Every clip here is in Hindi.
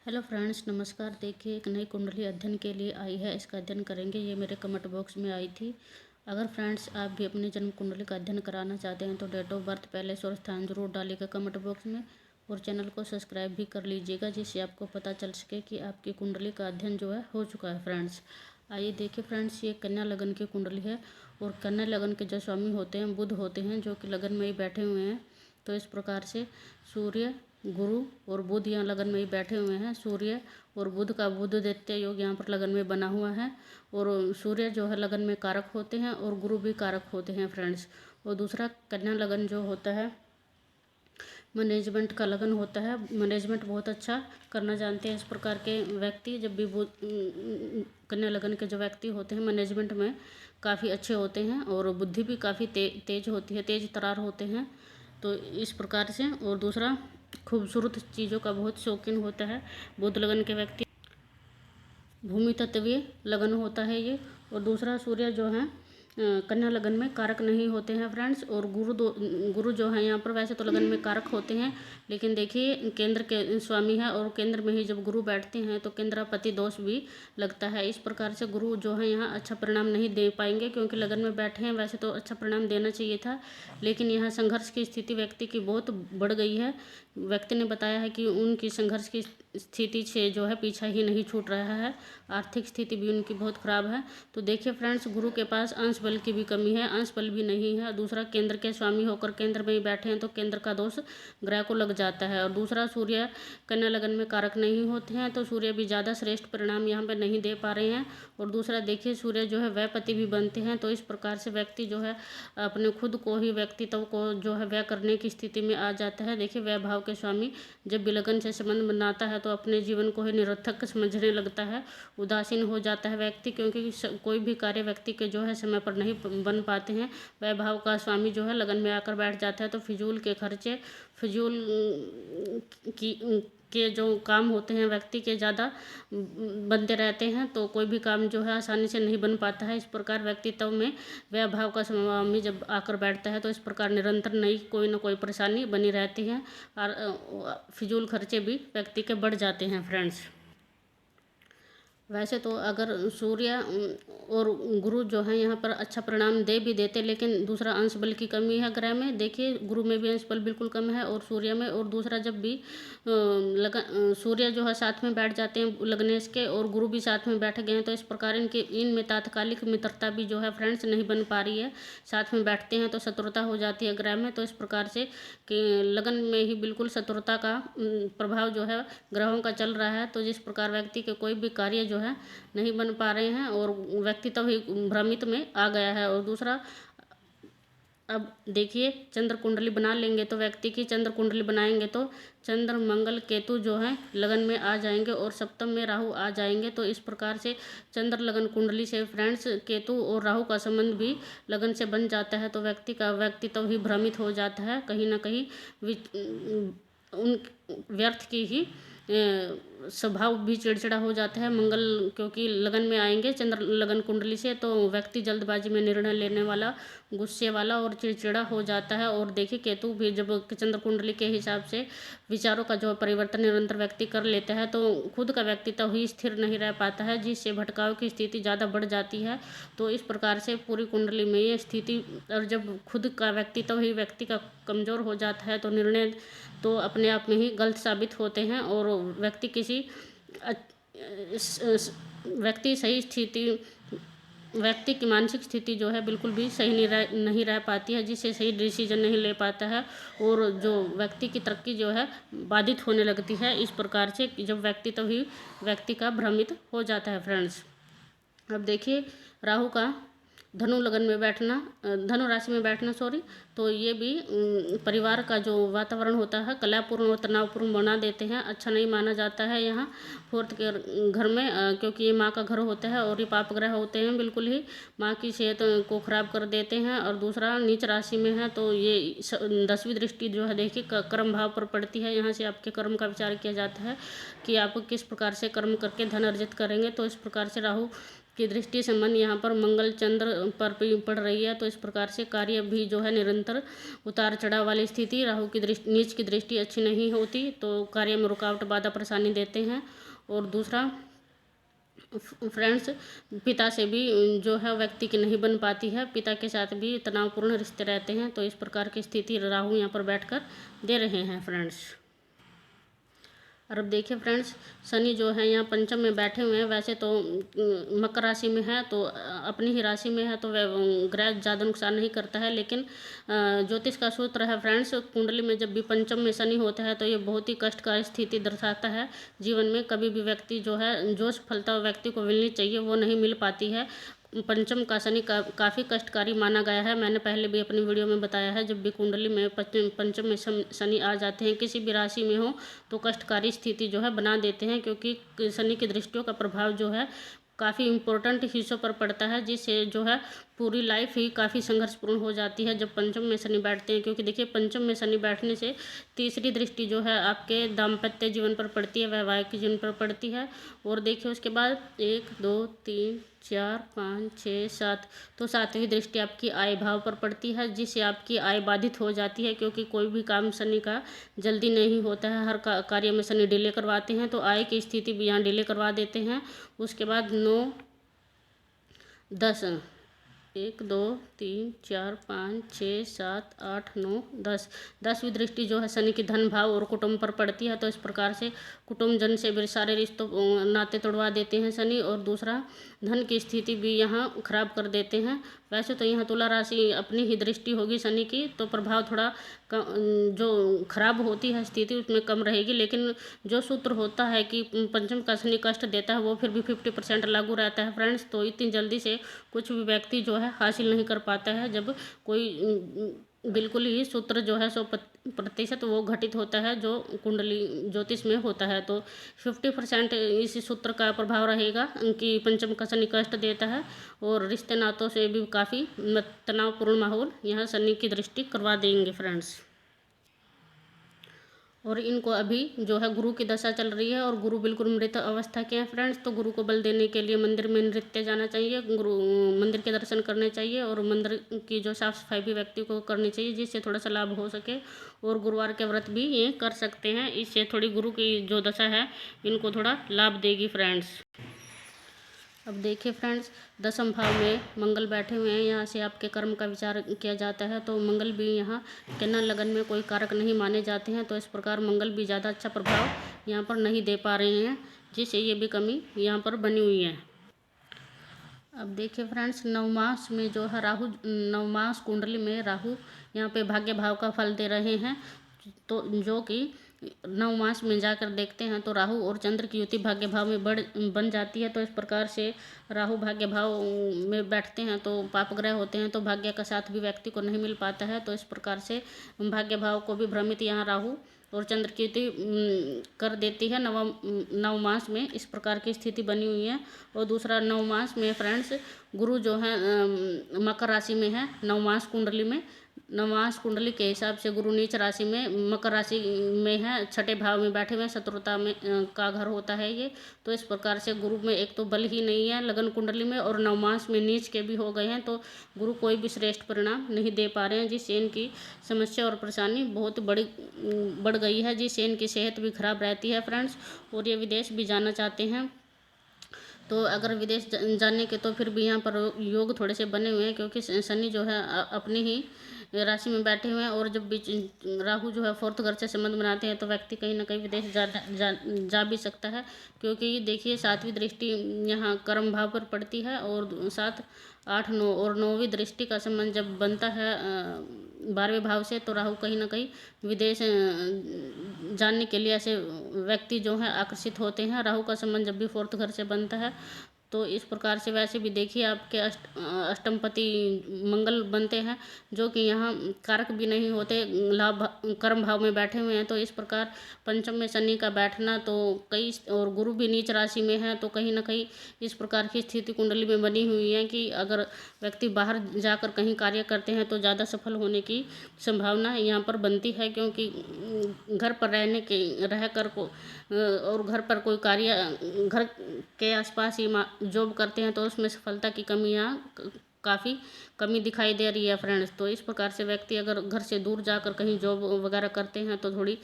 हेलो फ्रेंड्स, नमस्कार। देखिए, एक नई कुंडली अध्ययन के लिए आई है। इसका अध्ययन करेंगे। ये मेरे कमेंट बॉक्स में आई थी। अगर फ्रेंड्स आप भी अपनी जन्म कुंडली का अध्ययन कराना चाहते हैं तो डेट ऑफ बर्थ पहले से और स्थान जरूर डालिएगा कमेंट बॉक्स में, और चैनल को सब्सक्राइब भी कर लीजिएगा, जिससे आपको पता चल सके कि आपकी कुंडली का अध्ययन जो है हो चुका है। फ्रेंड्स आइए देखिए। फ्रेंड्स, ये कन्या लगन की कुंडली है, और कन्या लगन के जो स्वामी होते हैं बुध होते हैं, जो कि लगन में ही बैठे हुए हैं। तो इस प्रकार से सूर्य, गुरु और बुध यहाँ लगन में ही बैठे हुए हैं। सूर्य और बुध का बुध दैत्य योग यहाँ पर लगन में बना हुआ है, और सूर्य जो है लगन में कारक होते हैं और गुरु भी कारक होते हैं फ्रेंड्स। और दूसरा कन्या लगन जो होता है मैनेजमेंट का लगन होता है। मैनेजमेंट बहुत अच्छा करना जानते हैं इस प्रकार के व्यक्ति। जब भी कन्या लगन के जो व्यक्ति होते हैं मैनेजमेंट में काफ़ी अच्छे होते हैं, और बुद्धि भी काफ़ी तेज होती है, तेज तरार होते हैं। तो इस प्रकार से। और दूसरा, खूबसूरत चीज़ों का बहुत शौकीन होता है बुध लगन के व्यक्ति। भूमि तत्वीय लगन होता है ये। और दूसरा, सूर्य जो है कन्या लगन में कारक नहीं होते हैं फ्रेंड्स। और गुरु जो है यहाँ पर वैसे तो लगन में कारक होते हैं, लेकिन देखिए केंद्र के स्वामी है, और केंद्र में ही जब गुरु बैठते हैं तो केंद्रापति दोष भी लगता है। इस प्रकार से गुरु जो है यहाँ अच्छा परिणाम नहीं दे पाएंगे, क्योंकि लगन में बैठे हैं। वैसे तो अच्छा परिणाम देना चाहिए था, लेकिन यहाँ संघर्ष की स्थिति व्यक्ति की बहुत बढ़ गई है। व्यक्ति ने बताया है कि उनकी संघर्ष की स्थिति से जो है पीछा ही नहीं छूट रहा है। आर्थिक स्थिति भी उनकी बहुत खराब है। तो देखिए फ्रेंड्स, गुरु के पास अंश बल की भी कमी है, अंश बल भी नहीं है। दूसरा, केंद्र के स्वामी होकर केंद्र में ही बैठे हैं, तो केंद्र का दोष ग्रह को लग जाता है। और दूसरा, सूर्य कन्या लगन में कारक नहीं होते हैं, तो सूर्य भी ज़्यादा श्रेष्ठ परिणाम यहाँ पर नहीं दे पा रहे हैं। और दूसरा देखिए, सूर्य जो है व्ययपति भी बनते हैं, तो इस प्रकार से व्यक्ति जो है अपने खुद को ही, व्यक्तित्व को जो है व्यय करने की स्थिति में आ जाता है। देखिए, व्यय भाव के स्वामी जब भी लगन से संबंध बनाता है तो अपने जीवन को ही निरर्थक समझने लगता है, उदासीन हो जाता है व्यक्ति, क्योंकि कोई भी कार्य व्यक्ति के जो है समय पर नहीं बन पाते हैं। वैभव का स्वामी जो है लगन में आकर बैठ जाता है, तो फिजूल के खर्चे, फिजूल की के जो काम होते हैं व्यक्ति के ज़्यादा बनते रहते हैं, तो कोई भी काम जो है आसानी से नहीं बन पाता है। इस प्रकार व्यक्तित्व में वैभव का स्वामी जब आकर बैठता है तो इस प्रकार निरंतर नई कोई ना कोई परेशानी बनी रहती है, और फिजूल खर्चे भी व्यक्ति के बढ़ जाते हैं फ्रेंड्स। वैसे तो अगर सूर्य और गुरु जो है यहाँ पर अच्छा परिणाम दे भी देते, लेकिन दूसरा अंश बल की कमी है ग्रह में। देखिए, गुरु में भी अंश बल बिल्कुल कम है, और सूर्य में। और दूसरा, जब भी सूर्य जो है साथ में बैठ जाते हैं लग्नेश के, और गुरु भी साथ में बैठ गए हैं, तो इस प्रकार इनमें तात्कालिक मित्रता भी जो है फ्रेंड्स नहीं बन पा रही है। साथ में बैठते हैं तो शत्रुता हो जाती है ग्रह में। तो इस प्रकार से कि लगन में ही बिल्कुल शत्रुता का प्रभाव जो है ग्रहों का चल रहा है। तो जिस प्रकार व्यक्ति के कोई भी कार्य जो है नहीं बन पा रहे हैं, और व्यक्ति तो ही भ्रमित में आ गया है। और दूसरा, अब देखिए, चंद्र कुंडली बना लेंगे तो व्यक्ति की चंद्र कुंडली बनाएंगे तो चंद्र, मंगल, केतु जो है लगन में आ जाएंगे, और सप्तम में राहु आ जाएंगे। तो इस प्रकार से चंद्र लगन कुंडली से फ्रेंड्स केतु और राहु का संबंध भी लगन से बन जाता है, तो व्यक्ति का व्यक्तित्व ही भ्रमित हो जाता है। कहीं ना कहीं उन व्यर्थ की ही स्वभाव भी चिड़चिड़ा हो जाता है। मंगल क्योंकि लगन में आएंगे चंद्र लगन कुंडली से, तो व्यक्ति जल्दबाजी में निर्णय लेने वाला, गुस्से वाला और चिड़चिड़ा हो जाता है। और देखिए, केतु भी जब चंद्र कुंडली के हिसाब से विचारों का जो परिवर्तन निरंतर व्यक्ति कर लेता है, तो खुद का व्यक्तित्व ही स्थिर नहीं रह पाता है, जिससे भटकाव की स्थिति ज़्यादा बढ़ जाती है। तो इस प्रकार से पूरी कुंडली में ये स्थिति, और जब खुद का व्यक्तित्व ही व्यक्ति का कमज़ोर हो जाता है, तो निर्णय तो अपने आप में ही गलत साबित होते हैं, और व्यक्ति किसी व्यक्ति सही स्थिति व्यक्ति की मानसिक स्थिति जो है बिल्कुल भी सही नहीं रह पाती है, जिससे सही डिसीजन नहीं ले पाता है, और जो व्यक्ति की तरक्की जो है बाधित होने लगती है। इस प्रकार से जब व्यक्ति तो ही व्यक्ति का भ्रमित हो जाता है फ्रेंड्स। अब देखिए, राहु का धनु लगन में बैठना, धनु राशि में बैठना सॉरी, तो ये भी परिवार का जो वातावरण होता है कलापूर्ण और तनावपूर्ण बना देते हैं। अच्छा नहीं माना जाता है यहाँ फोर्थ के घर में, क्योंकि ये माँ का घर होता है, और ये पाप ग्रह होते हैं, बिल्कुल ही माँ की सेहत को खराब कर देते हैं। और दूसरा, नीच राशि में है, तो ये 10वीं दृष्टि जो है देखिए कर्म भाव पर पड़ती है। यहाँ से आपके कर्म का विचार किया जाता है कि आप किस प्रकार से कर्म करके धन अर्जित करेंगे। तो इस प्रकार से राहु की दृष्टि संबंध यहाँ पर मंगल चंद्र पर भी पड़ रही है, तो इस प्रकार से कार्य भी जो है निरंतर उतार चढ़ाव वाली स्थिति, राहु की दृष्टि, नीच की दृष्टि अच्छी नहीं होती तो कार्य में रुकावट बाधा परेशानी देते हैं। और दूसरा फ्रेंड्स, पिता से भी जो है व्यक्ति की नहीं बन पाती है, पिता के साथ भी तनावपूर्ण रिश्ते रहते हैं, तो इस प्रकार की स्थिति राहु यहाँ पर बैठकर दे रहे हैं फ्रेंड्स। और अब देखिए फ्रेंड्स, शनि जो है यहाँ पंचम में बैठे हुए हैं। वैसे तो मकर राशि में है, तो अपनी ही राशि में है, तो वह ग्रह ज़्यादा नुकसान नहीं करता है, लेकिन ज्योतिष का सूत्र है फ्रेंड्स, कुंडली में जब भी पंचम में शनि होता है तो ये बहुत ही कष्टकारी स्थिति दर्शाता है। जीवन में कभी भी व्यक्ति जो है, जो सफलता व्यक्ति को मिलनी चाहिए वो नहीं मिल पाती है। पंचम का शनि काफ़ी कष्टकारी माना गया है। मैंने पहले भी अपनी वीडियो में बताया है, जब भी कुंडली में पंचम में शनि आ जाते हैं, किसी भी राशि में हो, तो कष्टकारी स्थिति जो है बना देते हैं, क्योंकि शनि की दृष्टियों का प्रभाव जो है काफ़ी इम्पोर्टेंट हिस्सों पर पड़ता है, जिससे जो है पूरी लाइफ ही काफ़ी संघर्षपूर्ण हो जाती है जब पंचम में शनि बैठते हैं। क्योंकि देखिए, पंचम में शनि बैठने से तीसरी दृष्टि जो है आपके दाम्पत्य जीवन पर पड़ती है, वैवाहिक जीवन पर पड़ती है। और देखिए उसके बाद 1 2 3 4 5 6 7, तो सातवीं दृष्टि आपकी आय भाव पर पड़ती है, जिससे आपकी आय बाधित हो जाती है, क्योंकि कोई भी काम शनि का जल्दी नहीं होता है, हर कार्य में शनि डिले करवाते हैं, तो आय की स्थिति भी यहाँ डिले करवा देते हैं। उसके बाद 9 10, 1 2 3 4 5 6 7 8 9 10, 10वीं दृष्टि जो है शनि की धन भाव और कुटुंब पर पड़ती है, तो इस प्रकार से कुटुंब जन से भी सारे रिश्तों नाते तोड़वा देते हैं शनि। और दूसरा, धन की स्थिति भी यहाँ खराब कर देते हैं। वैसे तो यहाँ तुला राशि अपनी ही दृष्टि होगी शनि की, तो प्रभाव थोड़ा जो खराब होती है स्थिति उसमें कम रहेगी, लेकिन जो सूत्र होता है कि पंचम का शनि कष्ट देता है, वो फिर भी 50% लागू रहता है फ्रेंड्स। तो इतनी जल्दी से कुछ भी व्यक्ति जो है हासिल नहीं कर पाता है, जब कोई बिल्कुल ही सूत्र जो है 100% वो घटित होता है जो कुंडली ज्योतिष में होता है। तो 50% इस सूत्र का प्रभाव रहेगा कि पंचम का शनि कष्ट देता है, और रिश्ते नातों से भी काफ़ी तनावपूर्ण माहौल यहाँ शनि की दृष्टि करवा देंगे फ्रेंड्स। और इनको अभी जो है गुरु की दशा चल रही है, और गुरु बिल्कुल मृत अवस्था के हैं फ्रेंड्स। तो गुरु को बल देने के लिए मंदिर में नृत्य जाना चाहिए, गुरु मंदिर के दर्शन करने चाहिए, और मंदिर की जो साफ सफाई भी व्यक्ति को करनी चाहिए, जिससे थोड़ा सा लाभ हो सके। और गुरुवार के व्रत भी ये कर सकते हैं, इससे थोड़ी गुरु की जो दशा है इनको थोड़ा लाभ देगी फ्रेंड्स। अब देखिए फ्रेंड्स, दसम भाव में मंगल बैठे हुए हैं, यहाँ से आपके कर्म का विचार किया जाता है। तो मंगल भी यहाँ कन्या लगन में कोई कारक नहीं माने जाते हैं, तो इस प्रकार मंगल भी ज़्यादा अच्छा प्रभाव यहाँ पर नहीं दे पा रहे हैं, जिससे ये भी कमी यहाँ पर बनी हुई है। अब देखिए फ्रेंड्स, नवमास में जो है राहु, नवमास कुंडली में राहु यहाँ पे भाग्य भाव का फल दे रहे हैं, तो जो कि 9 मास में जाकर देखते हैं तो राहु और चंद्र की युति भाग्य भाव में बन जाती है। तो इस प्रकार से राहु भाग्य भाव में बैठते हैं तो पाप ग्रह होते हैं, तो भाग्य का साथ भी व्यक्ति को नहीं मिल पाता है। तो इस प्रकार से भाग्य भाव को भी भ्रमित यहाँ राहु और चंद्र की युति कर देती है 9 मास में। इस प्रकार की स्थिति बनी हुई है। और दूसरा, 9 मास में फ्रेंड्स गुरु जो है मकर राशि में है। 9 मास कुंडली में, नवमास कुंडली के हिसाब से गुरु नीच राशि में मकर राशि में है, छठे भाव में बैठे हुए, शत्रुता में का घर होता है ये। तो इस प्रकार से गुरु में एक तो बल ही नहीं है लगन कुंडली में, और नवमास में नीच के भी हो गए हैं, तो गुरु कोई भी श्रेष्ठ परिणाम नहीं दे पा रहे हैं, जिससे इनकी समस्या और परेशानी बहुत बढ़ गई है, जिससे इनकी सेहत भी खराब रहती है फ्रेंड्स। और ये विदेश भी जाना चाहते हैं, तो अगर विदेश जाने के तो फिर भी यहाँ पर योग थोड़े से बने हुए हैं, क्योंकि शनि जो है अपनी ही राशि में बैठे हुए हैं। और जब बीच राहु जो है 4th घर से संबंध बनाते हैं, तो व्यक्ति कहीं ना कहीं विदेश जा भी सकता है, क्योंकि देखिए 7वीं दृष्टि यहाँ कर्म भाव पर पड़ती है, और 7 8 9 और 9वीं दृष्टि का संबंध जब बनता है 12वें भाव से, तो राहु कहीं ना कहीं विदेश जानने के लिए ऐसे व्यक्ति जो हैं आकर्षित होते हैं। राहु का संबंध जब भी 4th घर से बनता है, तो इस प्रकार से वैसे भी देखिए आपके अष्टमपति मंगल बनते हैं, जो कि यहाँ कारक भी नहीं होते, लाभ कर्म भाव में बैठे हुए हैं। तो इस प्रकार पंचम में शनि का बैठना, तो कई, और गुरु भी नीच राशि में है, तो कहीं ना कहीं इस प्रकार की स्थिति कुंडली में बनी हुई है कि अगर व्यक्ति बाहर जाकर कहीं कार्य करते हैं तो ज़्यादा सफल होने की संभावना यहाँ पर बनती है, क्योंकि घर पर रह कर को और घर पर कोई कार्य, घर के आसपास ही जॉब करते हैं तो उसमें सफलता की कमी यहाँ काफ़ी कमी दिखाई दे रही है फ्रेंड्स। तो इस प्रकार से व्यक्ति अगर घर से दूर जाकर कहीं जॉब वगैरह करते हैं तो थोड़ी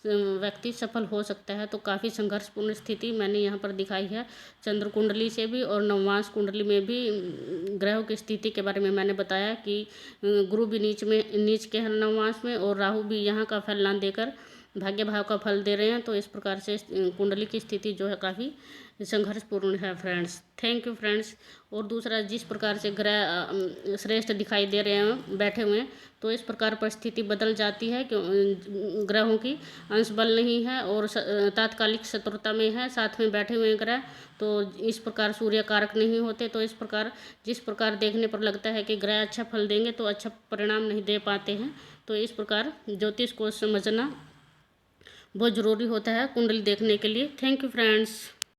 व्यक्ति सफल हो सकता है। तो काफ़ी संघर्षपूर्ण स्थिति मैंने यहाँ पर दिखाई है चंद्र कुंडली से भी, और नवमांश कुंडली में भी ग्रहों की स्थिति के बारे में मैंने बताया कि गुरु भी नीच के हैं नवमांश में, और राहु भी यहाँ का फल ना देकर भाग्य भाव का फल दे रहे हैं। तो इस प्रकार से कुंडली की स्थिति जो है काफ़ी संघर्षपूर्ण है फ्रेंड्स। Thank you friends. और दूसरा, जिस प्रकार से ग्रह श्रेष्ठ दिखाई दे रहे हैं बैठे हुए, तो इस प्रकार परिस्थिति बदल जाती है कि ग्रहों की अंश बल नहीं है और तात्कालिक शत्रुता में है साथ में बैठे हुए ग्रह, तो इस प्रकार सूर्य कारक नहीं होते। तो इस प्रकार जिस प्रकार देखने पर लगता है कि ग्रह अच्छा फल देंगे तो अच्छा परिणाम नहीं दे पाते हैं। तो इस प्रकार ज्योतिष को समझना बहुत ज़रूरी होता है कुंडली देखने के लिए। Thank you friends.